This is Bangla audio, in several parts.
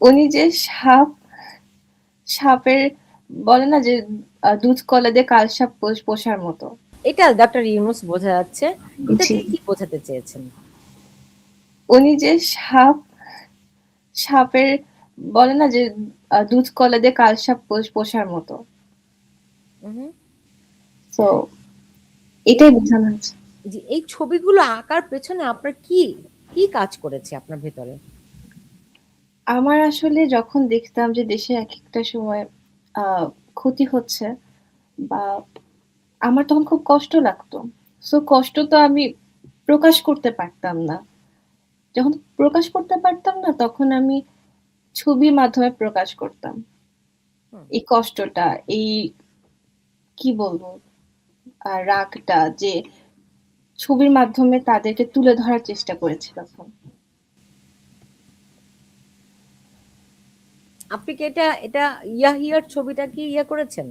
উনি যে সাপের বলে না যে দুধ কলা দিয়ে কাল সাপ পোষার মতো। এটা ডক্টর ইউনুস বোঝা যাচ্ছে। এটা জি। দিয়ে কি বোঝাতে চেয়েছেন? উনি যে সাপের বলে না যে দুধ কলা দিয়ে কাল সাপ পোষার মতো। উহু। তো এই এটাই বোঝানো হচ্ছে। জি, এই ছবিগুলো আঁকার পেছনে আপনার কি কাজ করেছে আপনার ভেতরে? আমার আসলে যখন দেখতাম যে দেশে একেকটা সময় আ ক্ষতি হচ্ছে বা আমার তখন খুব কষ্ট লাগতো। সো কষ্ট তো আমি প্রকাশ করতে পারতাম না। যখন প্রকাশ করতে পারতাম না তখন আমি ছবির মাধ্যমে প্রকাশ করতাম। হুম। এই কষ্টটা, এই কি বলবো? রাগটা যে ছবির মাধ্যমে তাদেরকে তুলে ধরার চেষ্টা করেছি তখন। আপনি কি এটা ইয়াহিয়ার ছবিটা কি করেছেন?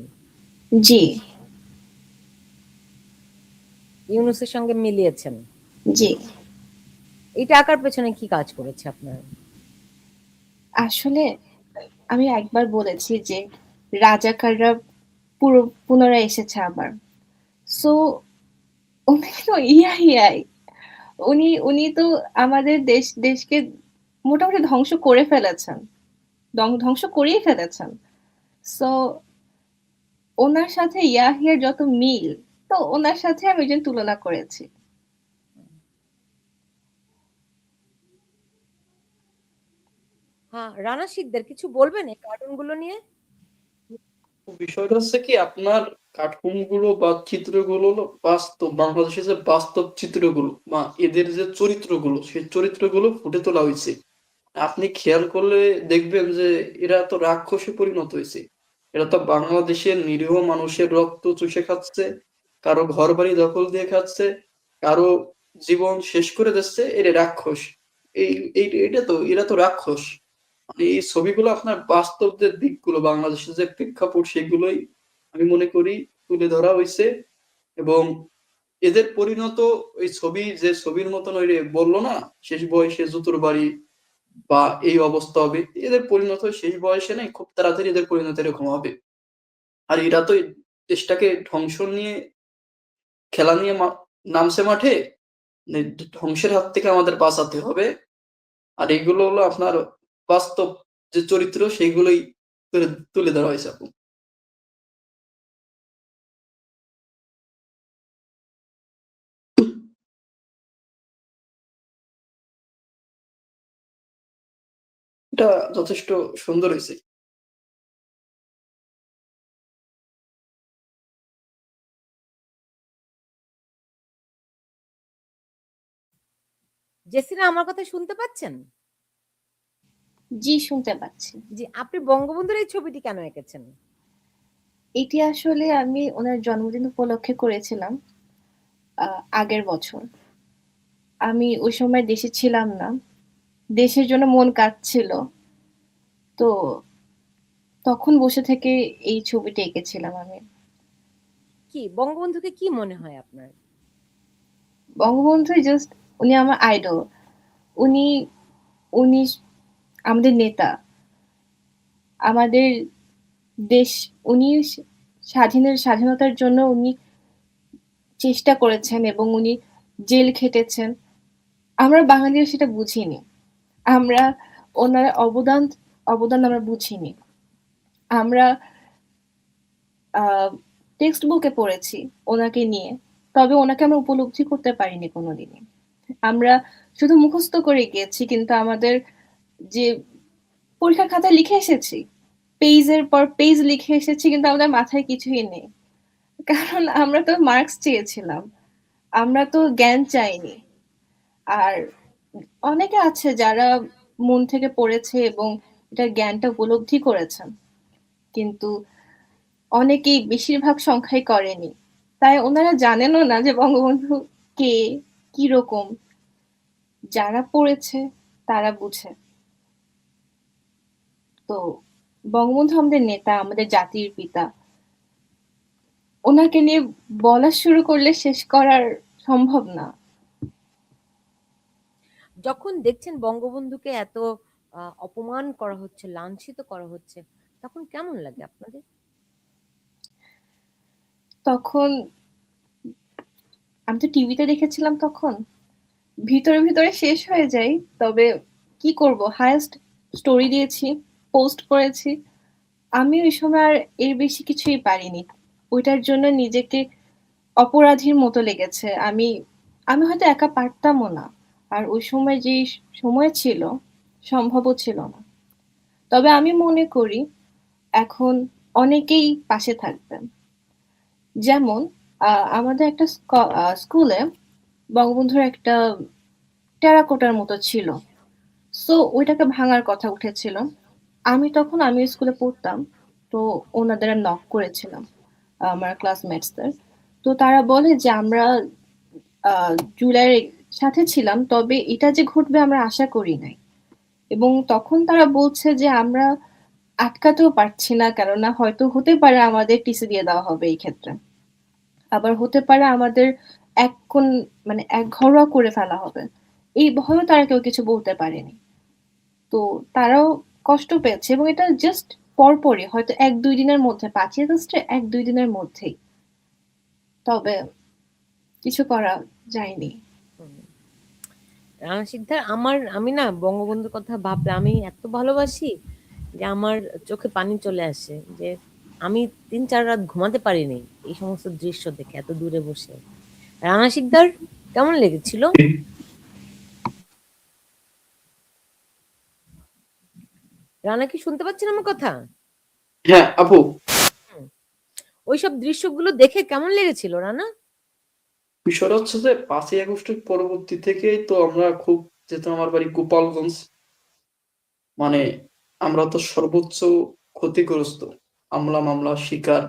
জি, ইউনুসের সঙ্গে মিলিয়েছেন? জি। এটা আঁকার পেছনে কি কাজ করেছে আপনার? আসলে আমি একবার বলেছি যে রাজাকাররা পুরো পুনরায় এসেছে আবার। সো উনি তো ইয়াই। উনি তো আমাদের দেশকে মোটামুটি ধ্বংস করে ফেলেছেন। ধ্বংস করেই ফেলেছেন। সো উনার সাথে ইয়াহিয়ার যত মিল, তো উনার সাথে আমি ওইজন্য তুলনা করেছি। হ্যাঁ, রানা শিকদার কিছু বলবেন এই কার্টুনগুলো নিয়ে? বিষয়টা হচ্ছে কি আপনার কার্টুন গুলো বা চিত্রগুলো হলো বাস্তব বাংলাদেশের যে বাস্তব চিত্রগুলো বা এদের যে চরিত্রগুলো সেই চরিত্রগুলো ফুটে তোলা হয়েছে। আপনি খেয়াল করলে দেখবেন যে এরা তো রাক্ষসে পরিণত হয়েছে। এরা তো বাংলাদেশের নিরীহ মানুষের রক্ত চুষে খাচ্ছে, কারো ঘর বাড়ি দখল দিয়ে খাচ্ছে, কারো জীবন শেষ করে দিচ্ছে। এরা রাক্ষস। এই এটা তো এরা তো রাক্ষস। মানে এই ছবিগুলো আপনার বাস্তব যে দিকগুলো বাংলাদেশের যে প্রেক্ষাপট সেগুলোই আমি মনে করি তুলে ধরা হয়েছে। এবং এদের পরিণত ওই ছবি যে ছবির মতন ওই বললো না শেষ বয়সে জুতোর বাড়ি বা এই অবস্থা হবে, এদের পরিণত শেষ বয়সে নাই, খুব তাড়াতাড়ি এদের পরিণত এরকম হবে। আর এরা তো এই দেশটাকে ধ্বংস নিয়ে খেলা নিয়ে নামছে মাঠে। ধ্বংসের হাত থেকে আমাদের বাঁচাতে হবে। আর এগুলো হলো আপনার বাস্তব যে চরিত্র সেইগুলোই তুলে তুলে ধরা হয়েছে আপু। এটা যথেষ্ট সুন্দর হয়েছে। জেসিনা আমার কথা শুনতে পাচ্ছেন? জি, শুনতে পাচ্ছি। জি, আপনি বঙ্গবন্ধুর এই ছবিটি কেন এঁকেছেন? এটি আসলে আমি উনার জন্মদিন উপলক্ষে করেছিলাম আ আগের বছর। আমি ওই সময় দেশে ছিলাম না। দেশের জন্য মন কাঁদছিল। তো তখন বসে থেকে এই ছবিটা এঁকেছিলাম আমি। কি বঙ্গবন্ধুকে কি মনে হয় আপনার? বঙ্গবন্ধু জাস্ট উনি আমার আইডল। উনি উনি আমাদের নেতা। আমাদের দেশ উনি স্বাধীনতার জন্য উনি চেষ্টা করেছেন এবং উনি জেল খেটেছেন। আমরা বাঙালিরা সেটা বুঝিনি। আমরা ওনার অবদান আমরা বুঝিনি। আমরা আ টেক্সট বুকে পড়েছি ওনাকে নিয়ে। তবে ওনাকে আমরা উপলব্ধি করতে পারিনি কোনদিনই। আমরা শুধু মুখস্থ করে গিয়েছি কিন্তু আমাদের যে পরীক্ষার খাতায় লিখে এসেছি, পেজের পর পেজ লিখে এসেছি কিন্তু আমাদের মাথায় কিছুই নেই। কারণ আমরা তো মার্কস চেয়েছিলাম। আমরা তো জ্ঞান চাইনি। আর অনেকে আছে যারা মন থেকে পড়েছে এবং এটার জ্ঞানটা উপলব্ধি করেছেন। কিন্তু অনেকেই বেশিরভাগ সংখ্যাই করেনি। তাই উনারা জানেনও না যে বঙ্গবন্ধু কে, কিরকম। যারা পড়েছে তারা বুঝে। তো বঙ্গবন্ধু আমাদের নেতা, আমাদের জাতির পিতা। উনাকে নিয়ে বলা শুরু করলে শেষ করার সম্ভব না। যখন দেখছেন বঙ্গবন্ধুকে এত অপমান করা হচ্ছে, লাঞ্ছিত করা হচ্ছে, তখন কেমন লাগে আপনাদের? তখন আমি তো টিভিতে দেখেছিলাম তখন। ভিতরে, ভিতরে শেষ হয়ে যাই। তবে কি করব? হাইয়েস্ট স্টোরি দিয়েছি, পোস্ট করেছি। আমি ওই সময় আর এর বেশি কিছুই পারিনি। ওইটার জন্য নিজেকে অপরাধীর মতো লেগেছে। আমি হয়তো একা পারতামও না। আর ওই সময় যেই সময় ছিল, সম্ভবও ছিল না। তবে আমি মনে করি এখন অনেকেই পাশে থাকবেন। যেমন আমাদের একটা স্কুলে বঙ্গবন্ধুর একটা টেরাকোটার মতো ছিল। সো ওইটাকে ভাঙার কথা উঠেছিল। আমি স্কুলে পড়তাম। তো ওনাদের নক করেছিলাম, আমার ক্লাসমেটসদের। তো তারা বলে যে আমরা জুলাইয়ের সাথে ছিলাম, তবে এটা যে ঘটবে আমরা আশা করি নাই। এবং তখন তারা বলছে যে আমরা আটকাতেও পারছি না, কেননা হয়তো হতে পারে আমাদের টিসি দিয়ে দেওয়া হবে এই ক্ষেত্রে। আবার হতে পারে আমাদের এক কোন মানে এক ঘরোয়া করে ফেলা হবে। এই ভয়েও তারা কেউ কিছু বলতে পারেনি। তো তারাও কষ্ট পেয়েছে এবং এটা জাস্ট পরপরই হয়তো ১-২ দিনের মধ্যে ৫ই আগস্টের ১-২ দিনের মধ্যেই। তবে কিছু করা যায়নি। হুম। রানা সিকদার, আমি না বঙ্গবন্ধুর কথা ভাবলে আমি এত ভালোবাসি যে আমার চোখে পানি চলে আসে, যে আমি ৩-৪ রাত ঘুমাতে পারিনি এই সমস্ত দৃশ্য দেখে এত দূরে বসে। রানা সিকদার, কেমন লেগেছিল? রানা, কি শুনতে পাচ্ছেন আমার কথা? হ্যাঁ আপু, হুম। ওইসব দৃশ্যগুলো দেখে কেমন লেগেছিল রানা? বিষয়টা হচ্ছে যে 5ই আগস্টের পরবর্তী থেকেই তো আমরা খুব যেতাম আমার বাড়ি গোপালগঞ্জ। মানে আমরা তো সর্বোচ্চ ক্ষতিগ্রস্ত, আমলা মামলা শিকার।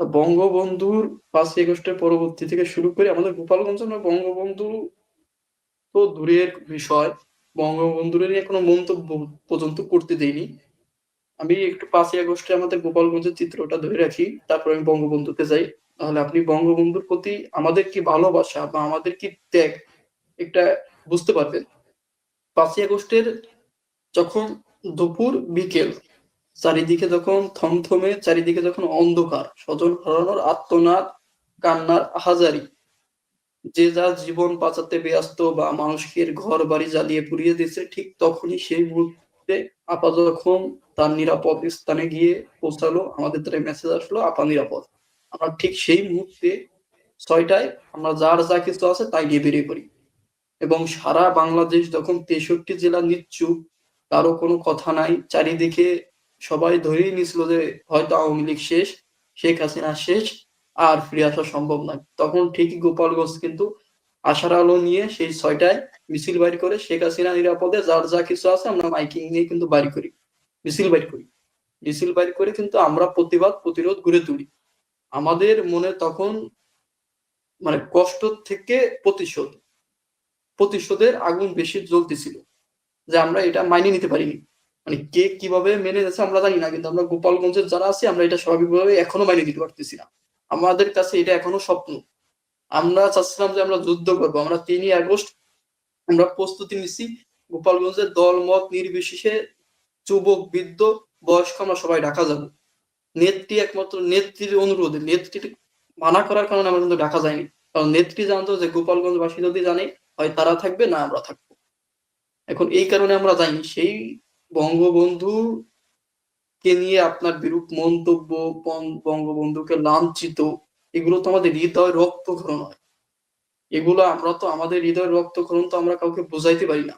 তা বঙ্গবন্ধুর 5ই আগস্টের পরবর্তী থেকে শুরু করে আমাদের গোপালগঞ্জ, আমরা বঙ্গবন্ধু তো দূরের বিষয়, বঙ্গবন্ধুর নিয়ে কোনো মন্তব্য পর্যন্ত করতে দেইনি। আমি একটু 5ই আগস্টে আমাদের গোপালগঞ্জের চিত্রটা ধরে রাখি, তারপর আমি বঙ্গবন্ধুতে যাই। তাহলে আপনি বঙ্গবন্ধুর প্রতি আমাদের কি ভালোবাসা বা আমাদের কি ত্যাগ একটা বুঝতে পারবেন। 5ই আগস্টের যখন দুপুর বিকেল, চারিদিকে যখন থমথমে, চারিদিকে যখন অন্ধকার, স্বজন হারানোর আর্তনাদ, কান্নার আহাজারি, যে যার জীবন বাঁচাতে ব্যস্ত বা মানুষের ঘর বাড়ি জ্বালিয়ে পুড়িয়ে দিচ্ছে, ঠিক তখনই সেই মুহূর্তে আপা যখন তার নিরাপদ স্থানে গিয়ে পৌঁছালো, আমাদের দ্বারা মেসেজ আসলো আপা নিরাপদ। আমরা ঠিক সেই মুহূর্তে 6টায় আমরা যার যা কিছু আছে তাই নিয়ে বেরিয়ে পড়ি। এবং সারা বাংলাদেশ যখন 63 জেলা নিশ্চুপ, কারো কোনো কথা নাই, চারিদিকে সবাই ধরেই নিছিল যে হয়তো আওয়ামী লীগ শেষ, শেখ হাসিনা শেষ, আর ফিরে আসা সম্ভব নয়, তখন ঠিকই গোপালগঞ্জ কিন্তু আশার আলো নিয়ে সেই 6টায় মিছিল বাইর করে শেখ হাসিনা নিরাপদে, যার যা কিছু আছে আমরা মাইকিং নিয়ে কিন্তু বাড়ি করি, মিছিল বাইর করি। মিছিল বাইর করে কিন্তু আমরা প্রতিবাদ প্রতিরোধ গড়ে তুলি। আমাদের মনে তখন মানে কষ্ট থেকে প্রতিশোধ, প্রতিশোধের আগুন বেশি জ্বলতেছিল, যে আমরা এটা মাইনে নিতে পারিনি। মানে কে কিভাবে মেনে নিয়েছে আমরা জানি না, কিন্তু আমরা গোপালগঞ্জের যারা আছি আমরা এটা স্বাভাবিকভাবে এখনো মাইনে নিতে পারতেছি না। আমাদের কাছে এটা এখনো স্বপ্ন। আমরা চাচ্ছিলাম যে আমরা যুদ্ধ করবো, আমরা 3ই আগস্ট আমরা প্রস্তুতি নিচ্ছি, গোপালগঞ্জের দল মত নির্বিশেষে, যুবক বৃদ্ধ বয়স্ক আমরা সবাই ঢাকা যাব। নেত্রী, একমাত্র নেত্রীর অনুরোধে, নেত্রীর মানা করার কারণে আমরা কিন্তু ঢাকা যাইনি। কারণ নেত্রী জানতো যে গোপালগঞ্জবাসী যদি জানে, হয় তারা থাকবে না আমরা থাকবো। এখন এই কারণে আমরা যাইনি। সেই বঙ্গবন্ধু কে নিয়ে আপনার বিরূপ মন্তব্য, বঙ্গবন্ধুকে লাঞ্ছিত, এগুলো তো আমাদের হৃদয় রক্তক্ষরণ হয়। এগুলো আমরা তো আমাদের হৃদয় রক্তক্ষরণ তো আমরা কাউকে বোঝাইতে পারি না।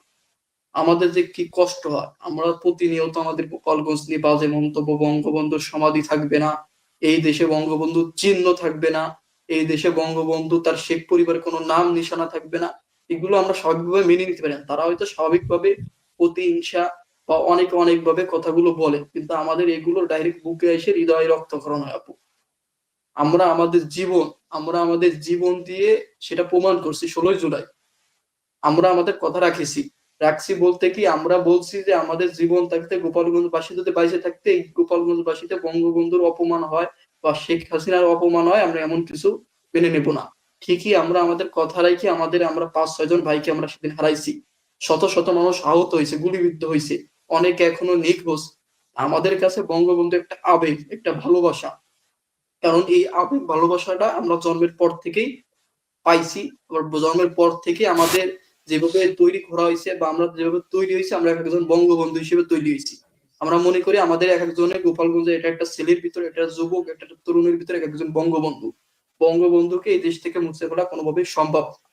আমাদের যে কি কষ্ট হয়, আমরা প্রতিনিয়ত আমাদের গোপালগঞ্জ নিয়ে বাজে মন্তব্য, বঙ্গবন্ধুর সমাধি থাকবে না, এই দেশে বঙ্গবন্ধুর চিহ্ন থাকবে না, এই দেশে বঙ্গবন্ধু তার শেখ পরিবারের কোনো নাম নিশানা থাকবে না, এগুলো আমরা স্বাভাবিকভাবে মেনে নিতে পারি না। তারা হয়তো স্বাভাবিকভাবে প্রতিহিংসা বা অনেকে অনেকভাবে কথাগুলো বলে, কিন্তু আমাদের এগুলো ডাইরেক্ট বুকে এসে হৃদয় রক্তক্ষরণ হয় আপু। আমরা আমাদের জীবন, আমরা আমাদের জীবন দিয়ে সেটা প্রমাণ করছি 16ই জুলাই। আমরা আমাদের কথা রাখছি বলতে কি, আমরা বলছি যে আমাদের জীবন থাকতে, গোপালগঞ্জবাসী যদি বাইচে থাকতে এই গোপালগঞ্জবাসীতে বঙ্গবন্ধুর অপমান হয় বা শেখ হাসিনার অপমান হয়, আমরা এমন কিছু মেনে নেব না। ঠিকই আমরা আমাদের কথা রাখি, আমরা 5-6 জন ভাইকে আমরা সেদিন হারাইছি, শত শত মানুষ আহত হয়েছে, গুলিবিদ্ধ হয়েছে, অনেকে এখনো নিখোঁজ। আমাদের কাছে বঙ্গবন্ধু একটা আবেগ, একটা ভালোবাসা। কারণ এই আবেগ ভালোবাসাটা আমরা জন্মের পর থেকেই পাইছি। আবার জন্মের পর থেকে আমাদের যেভাবে তৈরি করা হয়েছে বা আমরা যেভাবে তৈরি হয়েছি, আমরা এক একজন বঙ্গবন্ধু হিসেবে তৈরি হয়েছি। আমরা মনে করি আমাদের এক একজনের গোপালগঞ্জে এটা একটা ছেলের ভিতরে, একটা যুবক, একটা তরুণের ভিতরে এক একজন বঙ্গবন্ধু। বঙ্গবন্ধুকে এই দেশ থেকে মুছে ফেলা কোনোভাবেই সম্ভব না।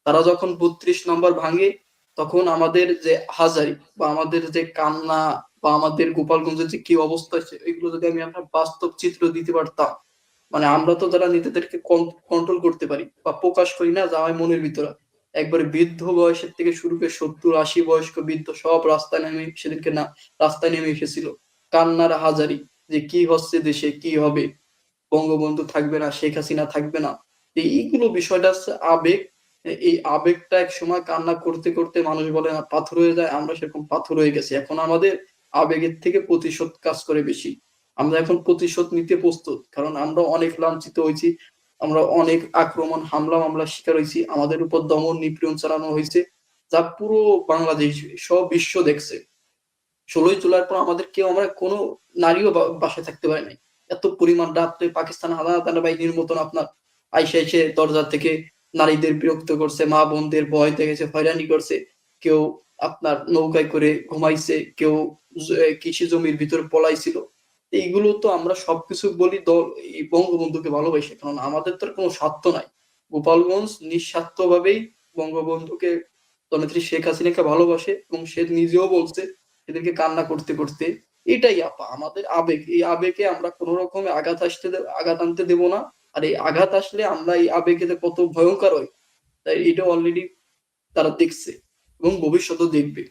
তারা যখন ৩২ নম্বর ভাঙে, তখন আমাদের যে হাজারি বা আমাদের যে কান্না বা আমাদের গোপালগঞ্জের যে কি অবস্থা হয়েছে, এগুলো যদি আমি আপনার বাস্তব চিত্র দিতে পারতাম, মানে আমরা তো যারা নিজেদেরকে কন্ট্রোল করতে পারি বা প্রকাশ করি না, যা হয় মনের ভিতরে, একবারে বৃদ্ধ বয়সের থেকে শুরু করে ৭০-৮০ বয়স্ক বৃদ্ধ সব রাস্তায় নেমে সেদিনকে না রাস্তায় নেমে এসেছিল। কান্নার হাজারি, যে কি হচ্ছে দেশে, কি হবে, বঙ্গবন্ধু থাকবে না, শেখ হাসিনা থাকবে না। এইগুলো বিষয়টা হচ্ছে আবেগ। এই আবেগটা এক সময় কান্না করতে করতে মানুষ বলে না পাথর হয়ে যায়, আমরা সেরকম পাথর হয়ে গেছি। এখন আমাদের আবেগের থেকে প্রতিশোধ কাজ করে বেশি। আমরা এখন প্রতিশোধ নিতে প্রস্তুত, কারণ আমরা অনেক লাঞ্ছিত হয়েছি, আমরা অনেক আক্রমণ, হামলা মামলার শিকার হয়েছি, আমাদের উপর দমন নিপীড়ন চালানো হয়েছে, যা পুরো বাংলাদেশ, সব বিশ্ব দেখছে। ১৬ই জুলাইয়ের পর আমাদের কেউ, আমরা কোনো নারীও বাসায় থাকতে পারে নাই। এত পরিমাণ রাত্রে পাকিস্তান হানাদার বাহিনীর মতন আপনার আইসে এসে দরজা থেকে নারীদের বিরক্ত করছে, মা বোনদের ভয় দেখেছে, হয়রানি করছে। কেউ আপনার নৌকায় করে ঘুমাইছে, কেউ কৃষি জমির ভিতরে পলাইছিল। এইগুলো তো আমরা সবকিছু বলি এই বঙ্গবন্ধুকে ভালোবাসি, কারণ আমাদের তো আর কোনো স্বার্থ নাই। গোপালগঞ্জ নিঃস্বার্থভাবেই বঙ্গবন্ধুকে, জননেত্রী শেখ হাসিনাকে ভালোবাসে, এবং সে নিজেও বলছে এদেরকে কান্না করতে করতে। এটাই আপা আমাদের আবেগ। এই আবেগে আমরা কোন রকমে আঘাত আনতে দেব না। আর এই আঘাত আসলে আমরা এই আবেগে যে কত ভয়ঙ্কর হয়, তাই এটা অলরেডি তারা দেখছে এবং ভবিষ্যতেও দেখবে।